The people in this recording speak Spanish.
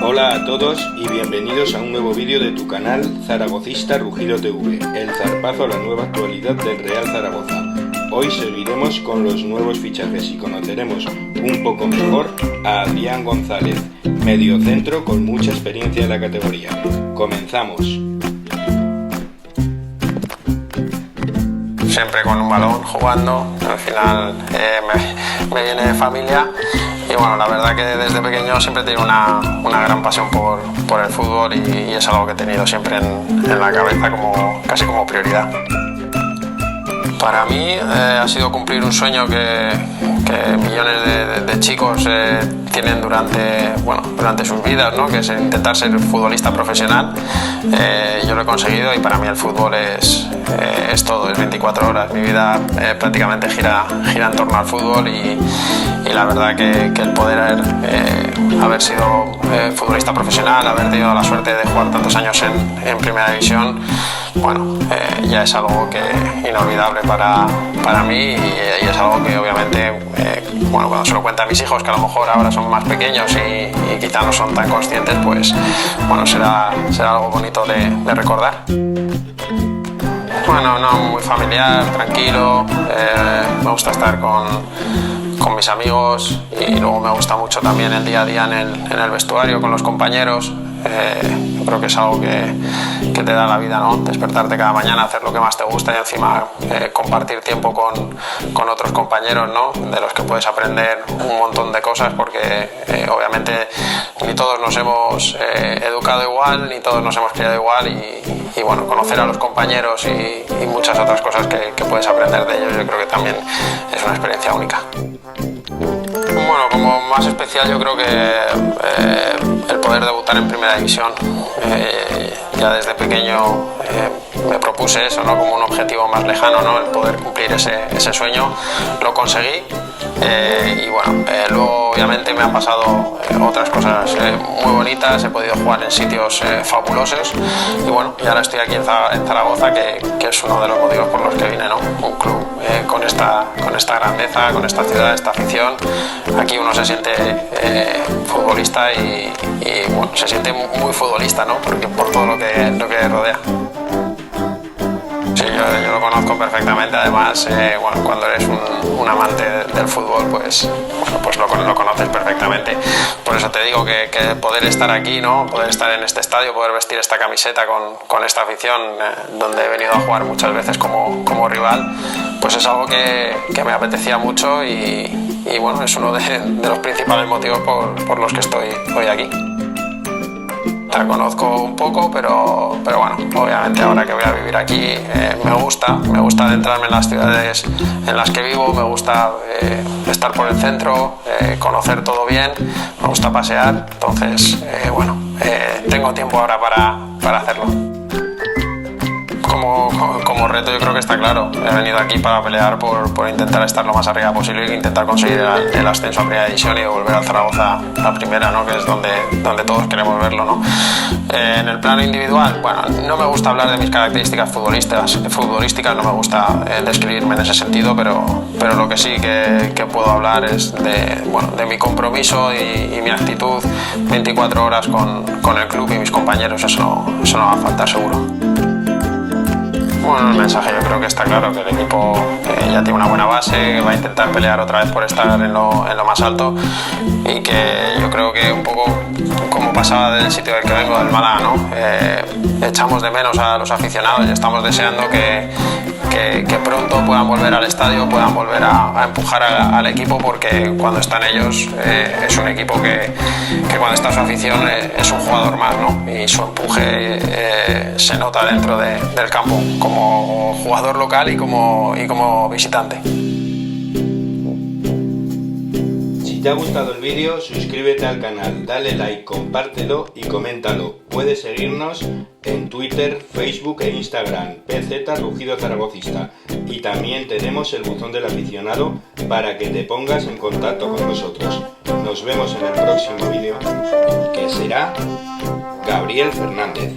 Hola a todos y bienvenidos a un nuevo vídeo de tu canal zaragocista Rugido TV, el zarpazo a la nueva actualidad del Real Zaragoza. Hoy seguiremos con los nuevos fichajes y conoceremos un poco mejor a Adrián González, mediocentro con mucha experiencia en la categoría. Comenzamos. Siempre con un balón jugando, al final me viene de familia y bueno, la verdad que desde pequeño siempre he tenido una gran pasión por el fútbol y es algo que he tenido siempre en la cabeza casi como prioridad. Para mí ha sido cumplir un sueño que millones de chicos tienen durante sus vidas, ¿no? Que es intentar ser futbolista profesional. Yo lo he conseguido y para mí el fútbol es todo, es 24 horas. Mi vida prácticamente gira en torno al fútbol y la verdad que el poder haber sido futbolista profesional, haber tenido la suerte de jugar tantos años en Primera División, bueno, ya es algo inolvidable para mí y es algo que obviamente, cuando se lo cuento a mis hijos, que a lo mejor ahora son más pequeños y quizá no son tan conscientes, pues bueno, será algo bonito de recordar. Bueno, no, muy familiar, tranquilo, me gusta estar con mis amigos y luego me gusta mucho también el día a día en el vestuario con los compañeros. Yo creo que es algo que te da la vida, ¿no? Despertarte cada mañana, hacer lo que más te gusta y encima compartir tiempo con otros compañeros, ¿no? De los que puedes aprender un montón de cosas porque obviamente ni todos nos hemos educado igual, ni todos nos hemos criado igual y bueno, conocer a los compañeros y muchas otras cosas que puedes aprender de ellos, yo creo que también es una experiencia única. Bueno, como más especial yo creo que el poder debutar en Primera División. Ya desde pequeño me propuse eso, ¿no? Como un objetivo más lejano, ¿no? El poder cumplir ese sueño. Lo conseguí y bueno, luego obviamente me han pasado otras cosas muy bonitas. He podido jugar en sitios fabulosos y bueno, y ahora estoy aquí en Zaragoza, que es uno de los motivos por los que vine, ¿no? Un club con esta grandeza, con esta ciudad, esta afición. Aquí uno se siente futbolista y bueno, se siente muy futbolista, ¿no? Porque por todo lo que rodea. Sí, yo lo conozco perfectamente, además, cuando eres un amante del fútbol, pues lo conoces perfectamente. Por eso te digo que poder estar aquí, ¿no? Poder estar en este estadio, poder vestir esta camiseta con esta afición, donde he venido a jugar muchas veces como rival, pues es algo que me apetecía mucho y bueno, es uno de los principales motivos por los que estoy hoy aquí. La conozco un poco, pero bueno, obviamente ahora que voy a vivir aquí me gusta adentrarme en las ciudades en las que vivo, me gusta estar por el centro, conocer todo bien, me gusta pasear, entonces tengo tiempo ahora para hacerlo. Como reto yo creo que está claro, he venido aquí para pelear por intentar estar lo más arriba posible e intentar conseguir el ascenso a Primera División y volver al Zaragoza a Primera, ¿no? Que es donde todos queremos verlo, ¿no? En el plano individual, bueno, no me gusta hablar de mis características futbolísticas, no me gusta describirme en ese sentido, pero lo que sí que puedo hablar es de mi compromiso y mi actitud 24 horas con el club y mis compañeros, eso no va a faltar seguro. Bueno, el mensaje yo creo que está claro, que el equipo ya tiene una buena base, que va a intentar pelear otra vez por estar en lo más alto y que yo creo que un poco como pasaba del sitio del que vengo, del Málaga, ¿no? Echamos de menos a los aficionados y estamos deseando que pronto puedan volver al estadio, puedan volver a empujar al equipo, porque cuando están ellos es un equipo que cuando está su afición es un jugador más, ¿no? Y su empuje se nota dentro del campo como jugador local y como visitante. Si te ha gustado el vídeo, suscríbete al canal, dale like, compártelo y coméntalo. Puedes seguirnos en Twitter, Facebook e Instagram, PZ Rugido Zaragocista. Y también tenemos el buzón del aficionado para que te pongas en contacto con nosotros. Nos vemos en el próximo vídeo, que será Gabriel Fernández.